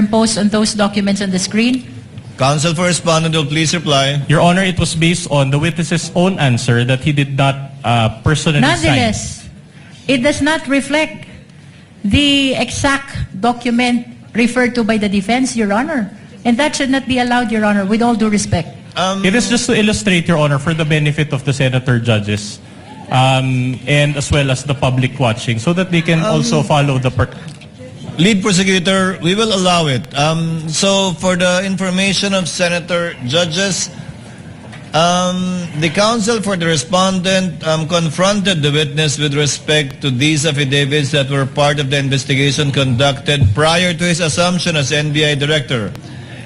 superimposed on those documents on the screen? Counsel for respondent will please reply. Your Honor, it was based on the witness's own answer that he did not personally sign. Nonetheless, it does not reflect the exact document referred to by the defense, Your Honor. And that should not be allowed, Your Honor, with all due respect. It is just to illustrate, Your Honor, for the benefit of the senator judges and as well as the public watching so that they can also follow the... Lead prosecutor, we will allow it. So for the information of senator judges, the counsel for the respondent confronted the witness with respect to these affidavits that were part of the investigation conducted prior to his assumption as NBI director.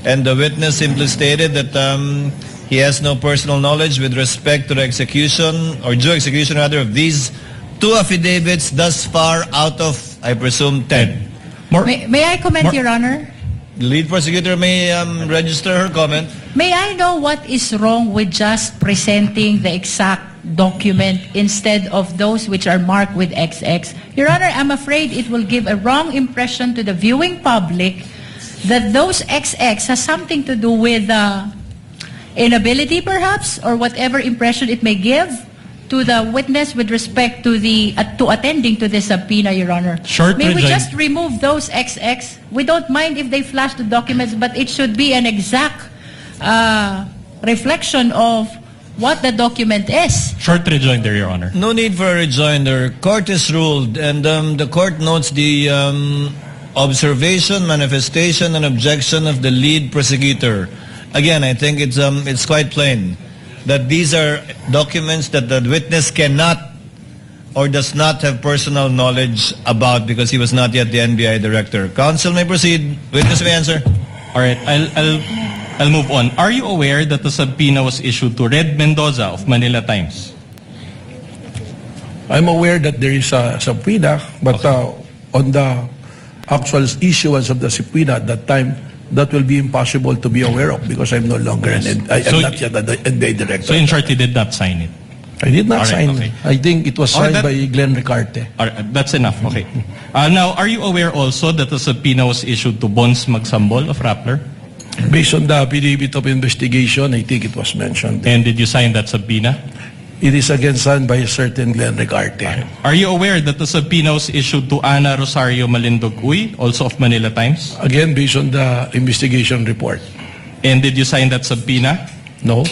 And the witness simply stated that he has no personal knowledge with respect to the execution, or due execution rather, of these two affidavits thus far out of, I presume, 10. May I comment, Your Honor? The lead prosecutor may register her comment. May I know what is wrong with just presenting the exact document instead of those which are marked with XX? Your Honor, I'm afraid it will give a wrong impression to the viewing public that those XX has something to do with inability, perhaps, or whatever impression it may give to the witness with respect to the to attending to the subpoena, Your Honor. May we just remove those XX? We don't mind if they flash the documents, but it should be an exact reflection of what the document is. Short rejoinder, Your Honor. No need for a rejoinder. Court is ruled, and the court notes the observation, manifestation, and objection of the lead prosecutor. Again, I think it's quite plain that these are documents that the witness cannot or does not have personal knowledge about because he was not yet the NBI director. Counsel may proceed. Witness may answer. All right, I'll move on. Are you aware that the subpoena was issued to Red Mendoza of Manila Times? I'm aware that there is a subpoena, but on the actual issuance of the subpoena at that time, that will be impossible to be aware of because I'm no longer I'm not yet the NBI director. So in short, you did not sign it? I did not sign okay. it. I think it was signed by Glenn Ricarte. That's enough, okay. Now, are you aware also that the subpoena was issued to Bons Magsambol of Rappler? Based on the affidavit of investigation, I think it was mentioned. And did you sign that subpoena? It is again signed by a certain Glenn Ricarte. Are you aware that the subpoena was issued to Ana Rosario Malindog-Uy, also of Manila Times? Again, based on the investigation report. And did you sign that subpoena? No.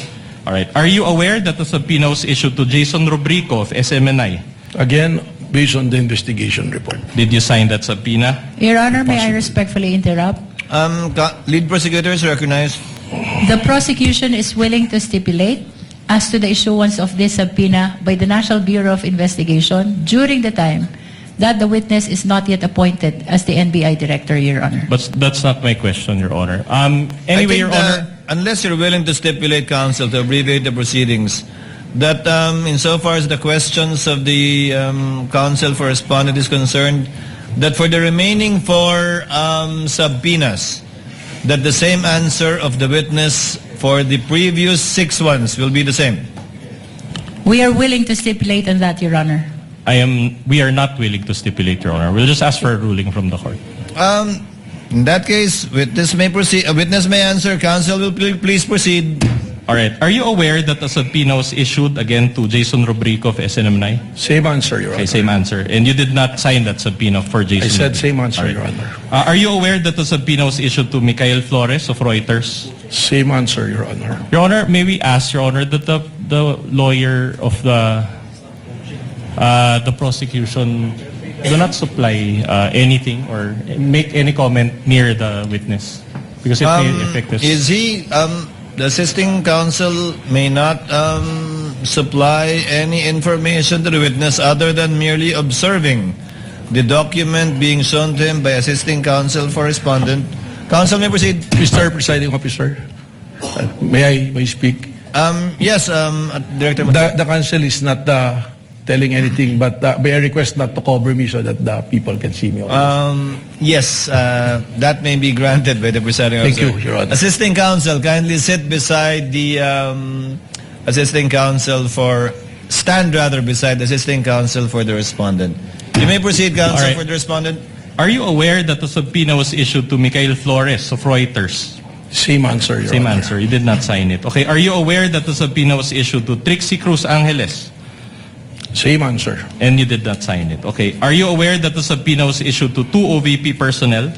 All right. Are you aware that the subpoena was issued to Jason Rubrico of SMNI? Again, based on the investigation report. Did you sign that subpoena? Your Honor, may I respectfully interrupt? Lead prosecutor is recognized. The prosecution is willing to stipulate as to the issuance of this subpoena by the National Bureau of Investigation during the time that the witness is not yet appointed as the NBI director, Your Honor. But that's not my question, Your Honor. Anyway, Your Honor, unless you're willing to stipulate, counsel, to abbreviate the proceedings, that insofar as the questions of the counsel for respondent is concerned, that for the remaining 4 subpoenas, that the same answer of the witness for the previous 6 ones will be the same. We are willing to stipulate on that, Your Honor. We are not willing to stipulate, Your Honor. We'll just ask for a ruling from the court. In that case, witness may proceed. A witness may answer. Counsel will please proceed. All right. Are you aware that the subpoena was issued again to Jason Rubrico of SNM9? Same answer, Your Honor. Okay, same answer. And you did not sign that subpoena for Jason? I said Rubrico. same answer, Right. Your Honor. Are you aware that the subpoena was issued to Michael Flores of Reuters? Same answer, Your Honor. Your Honor, may we ask, Your Honor, that the lawyer of the prosecution do not supply anything or make any comment near the witness because it may affect us. Is he, the assisting counsel may not supply any information to the witness other than merely observing the document being shown to him by assisting counsel for respondent. Counsel may proceed. Mr. Presiding Officer, may I speak? Yes, Director. The counsel is not telling anything, but may I request not to cover me so that the people can see me. Yes, that may be granted by the presiding officer. Thank you, Your Honor. Assisting counsel, kindly sit beside the assisting counsel stand beside the assisting counsel for the respondent. You may proceed, counsel, for the respondent. Are you aware that the subpoena was issued to Mikhail Flores of Reuters? Same answer, Your Same Honor. answer. You did not sign it. Okay. Are you aware that the subpoena was issued to Trixie Cruz Angeles? Same answer. And you did not sign it. Okay. Are you aware that the subpoena was issued to 2 OVP personnel?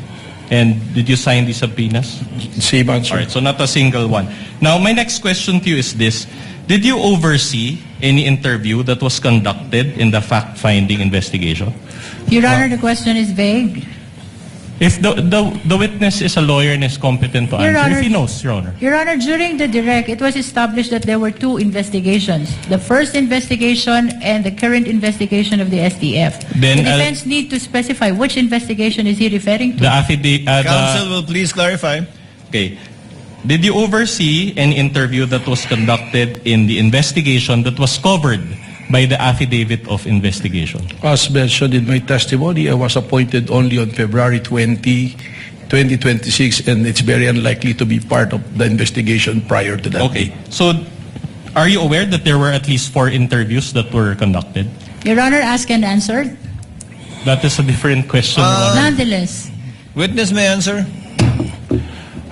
And did you sign the subpoenas? Same answer. All right. So not a single one. Now, my next question to you is this. Did you oversee any interview that was conducted in the fact-finding investigation? Your Honor, the question is vague. If the witness is a lawyer and is competent to Your answer, Honor, if he knows, Your Honor. Your Honor, during the direct, it was established that there were 2 investigations. The first investigation and the current investigation of the STF. Then the defense need to specify which investigation is he referring to. The affidavit. Counsel will please clarify. Okay. Did you oversee an interview that was conducted in the investigation that was covered by the affidavit of investigation? As mentioned in my testimony, I was appointed only on February 20, 2026, and it's very unlikely to be part of the investigation prior to that. Okay. So, are you aware that there were at least 4 interviews that were conducted? Your Honor, asked and answered. That is a different question, Your Honor. Nonetheless, Witness may answer.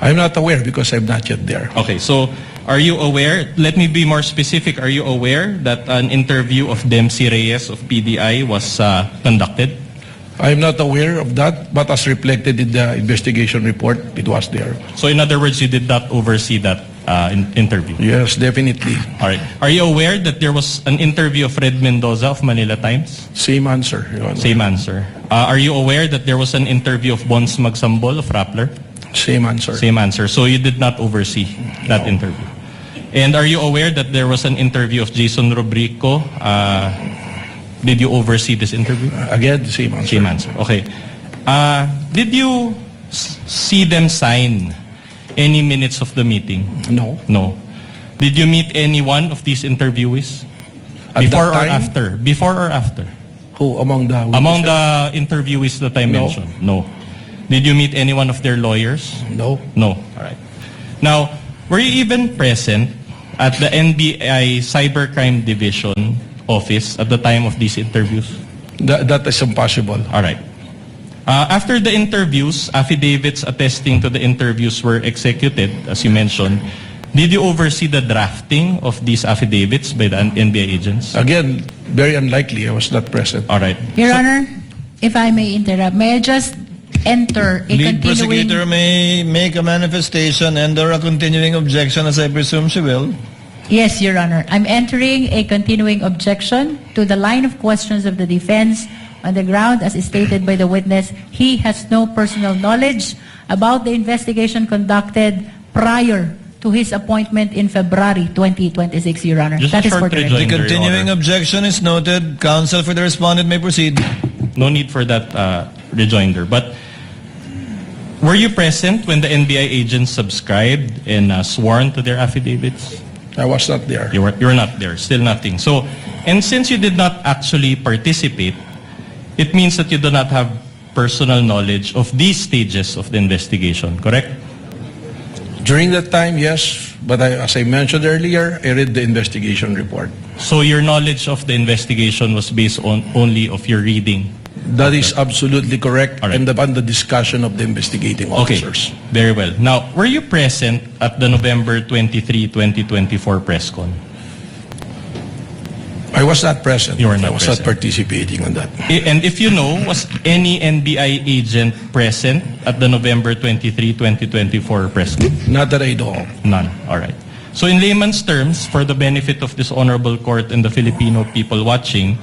I'm not aware because I'm not yet there. Okay, so are you aware, let me be more specific, are you aware that an interview of Dempsey Reyes of PDI was conducted? I'm not aware of that, but as reflected in the investigation report, it was there. So in other words, you did not oversee that interview? Yes, definitely. All right. Are you aware that there was an interview of Fred Mendoza of Manila Times? Same answer, Your Honor. Same answer. Are you aware that there was an interview of Bons Magsambol of Rappler? Same answer. Same answer. So you did not oversee that interview. And are you aware that there was an interview of Jason Rubrico? Did you oversee this interview? Again, same answer. Same answer. Okay. Did you see them sign any minutes of the meeting? No. No. Did you meet any one of these interviewees? At Before that or time? after? Before or after? Who among the Among witnesses? the interviewees that I No. mentioned? No. Did you meet any one of their lawyers? No. No. All right. Now, were you even present at the NBI Cybercrime Division office at the time of these interviews? That is impossible. All right. After the interviews, affidavits attesting to the interviews were executed, as you mentioned. Did you oversee the drafting of these affidavits by the NBI agents? Again, very unlikely. I was not present. All right. Your Honor, if I may interrupt, may I just enter a Lead continuing... prosecutor may make a manifestation and or a continuing objection, as I presume she will. Yes, Your Honor. I'm entering a continuing objection to the line of questions of the defense on the ground, as stated by the witness, he has no personal knowledge about the investigation conducted prior to his appointment in February 2026, Your Honor. Just That a is for short the rejoinder. record. The Your continuing Honor. objection is noted. Counsel for the respondent may proceed. No need for that rejoinder. But were you present when the NBI agents subscribed and sworn to their affidavits? I was not there. You were not there. Still nothing. So, and since you did not actually participate, it means that you do not have personal knowledge of these stages of the investigation, correct? During that time, yes, but as I mentioned earlier, I read the investigation report. So your knowledge of the investigation was based on only of your reading. That is absolutely correct, All right. and upon the discussion of the investigating officers. Okay, very well. Now, were you present at the November 23, 2024 press con? I was not present. You were not I was present. not participating on that. And if you know, was any NBI agent present at the November 23, 2024 press con? Not that I know of. None. All right. So in layman's terms, for the benefit of this honorable court and the Filipino people watching,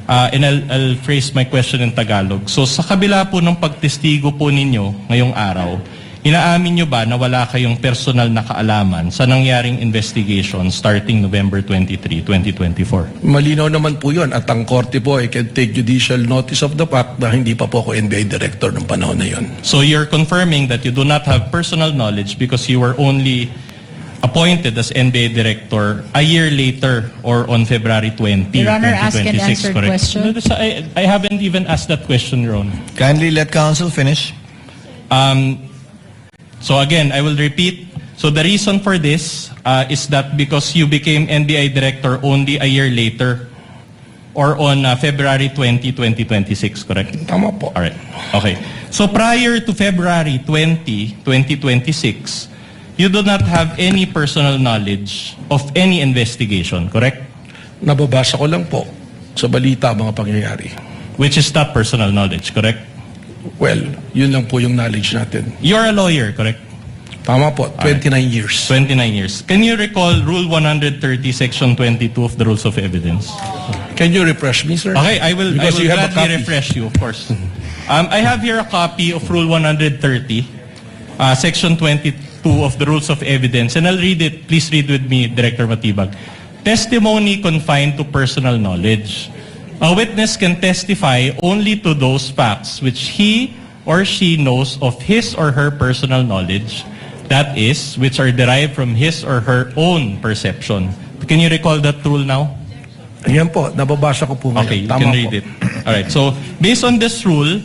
and I'll phrase my question in Tagalog. So sa kabila po ng pagtestigo po ninyo ngayong araw, inaamin nyo ba na wala kayong personal na kaalaman sa nangyaring investigation starting November 23, 2024? Malinaw naman po yun. At ang korte po, I can take judicial notice of the fact na hindi pa po ako NBI director ng panahon na yun. So you're confirming that you do not have personal knowledge because you were only appointed as NBA director a year later or on February 20, Your Honor, ask and 2026, answer correct? question. No, I haven't even asked that question, Your Honor. Kindly let counsel finish. So again, I will repeat. So the reason for this is that because you became NBI director only a year later or on February 20, 2026, correct? Tama po. All right. Okay. So prior to February 20, 2026, you do not have any personal knowledge of any investigation, correct? Nababasa ko lang po sa balita mga pangyayari. Which is not personal knowledge, correct? Well, yun lang po yung knowledge natin. You're a lawyer, correct? Tama po, 29 years. 29 years. Can you recall Rule 130, Section 22 of the Rules of Evidence? Can you refresh me, sir? Okay, I will Because you have a gladly copy. refresh you, of course. I have here a copy of Rule 130, Section 22 of the Rules of Evidence, and I'll read it. Please read with me, Director Matibag. Testimony confined to personal knowledge. A witness can testify only to those facts which he or she knows of his or her personal knowledge, that is, which are derived from his or her own perception. Can you recall that rule now? Ayan po, nababasa ko po ngayon. Okay, you Tama can po. read it. All right. So, based on this rule,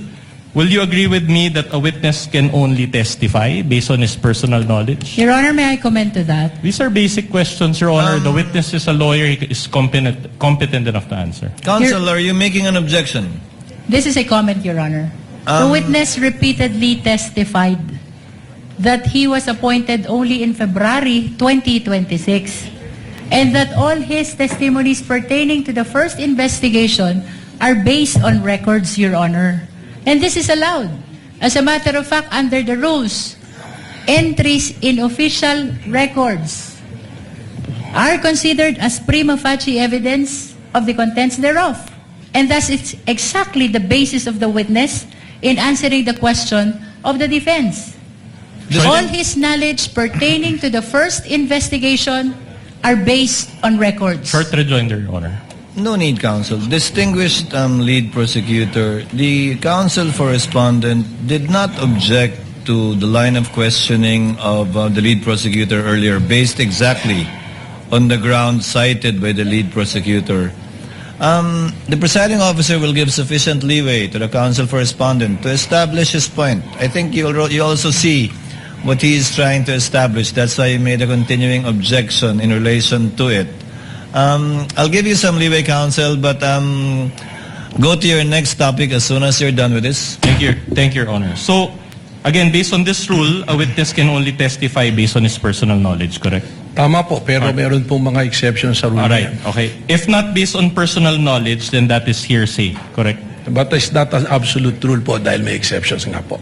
will you agree with me that a witness can only testify based on his personal knowledge? Your Honor, may I comment to that? These are basic questions, Your Honor. The witness is a lawyer. He is competent enough to answer. Counsel, are you making an objection? This is a comment, Your Honor. The witness repeatedly testified that he was appointed only in February 2026 and that all his testimonies pertaining to the first investigation are based on records, Your Honor. And this is allowed. As a matter of fact, under the rules, entries in official records are considered as prima facie evidence of the contents thereof. And thus, it's exactly the basis of the witness in answering the question of the defense. All his knowledge pertaining to the first investigation are based on records. Short rejoinder, Your Honor. No need, counsel. Distinguished lead prosecutor, the counsel for respondent did not object to the line of questioning of the lead prosecutor earlier, based exactly on the ground cited by the lead prosecutor. The presiding officer will give sufficient leeway to the counsel for respondent to establish his point. I think you also see what he is trying to establish. That's why he made a continuing objection in relation to it. I'll give you some leeway, counsel, but go to your next topic as soon as you're done with this. Thank you, Your Honor. So, again, based on this rule, a witness can only testify based on his personal knowledge, correct? Tama po, pero meron pong mga exceptions sa rule. All right, na yan. okay. If not based on personal knowledge, then that is hearsay, correct? But it's not an absolute rule po dahil may exceptions nga po.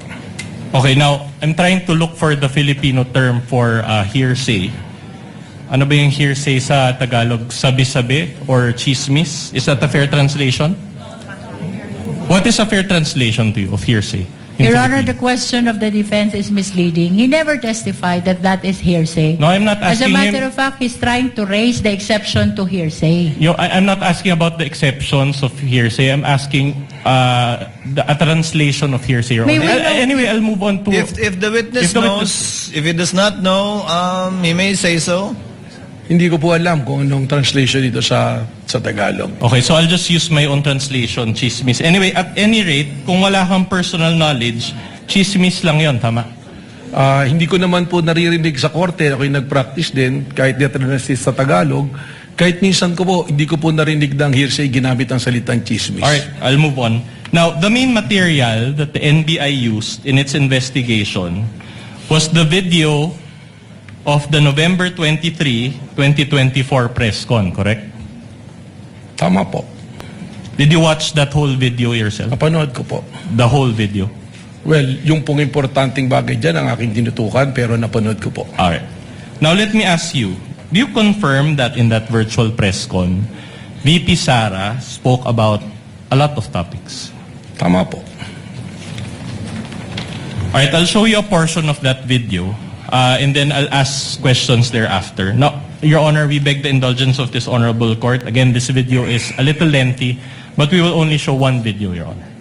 Okay, now, I'm trying to look for the Filipino term for hearsay. Ano ba yung hearsay sa Tagalog? Sabi-sabi or chismis? Is that a fair translation? What is a fair translation to you of hearsay? in Your Honor, the Filipino? question of the defense is misleading. He never testified that that is hearsay. No, I'm not As a asking matter him. of fact, he's trying to raise the exception to hearsay. I'm not asking about the exceptions of hearsay. I'm asking a translation of hearsay. Your May Honor. we know- Anyway, I'll move on to... If the witness If the knows, if he does not know, he may say so. Hindi ko po alam kung anong translation dito sa Tagalog. Okay, so I'll just use my own translation, chismis. Anyway, at any rate, kung wala kang personal knowledge, chismis lang yon, tama? Hindi ko naman po naririnig sa korte, ako'y nag-practice din, kahit di sa Tagalog, kahit minsan ko po, hindi ko po narinig ng hearsay ginamit ang salitang chismis. Alright, I'll move on. Now, the main material that the NBI used in its investigation was the video of the November 23, 2024 press con, correct? Tama po. Did you watch that whole video yourself? Napanood ko po. The whole video? Well, yung pong importanteng bagay dyan ang aking tinutukan, pero napanood ko po. Alright. Now, let me ask you, do you confirm that in that virtual press con, VP Sara spoke about a lot of topics? Tama po. Alright, I'll show you a portion of that video, and then I'll ask questions thereafter. Now, Your Honor, we beg the indulgence of this honorable court. Again, this video is a little lengthy, but we will only show one video, Your Honor.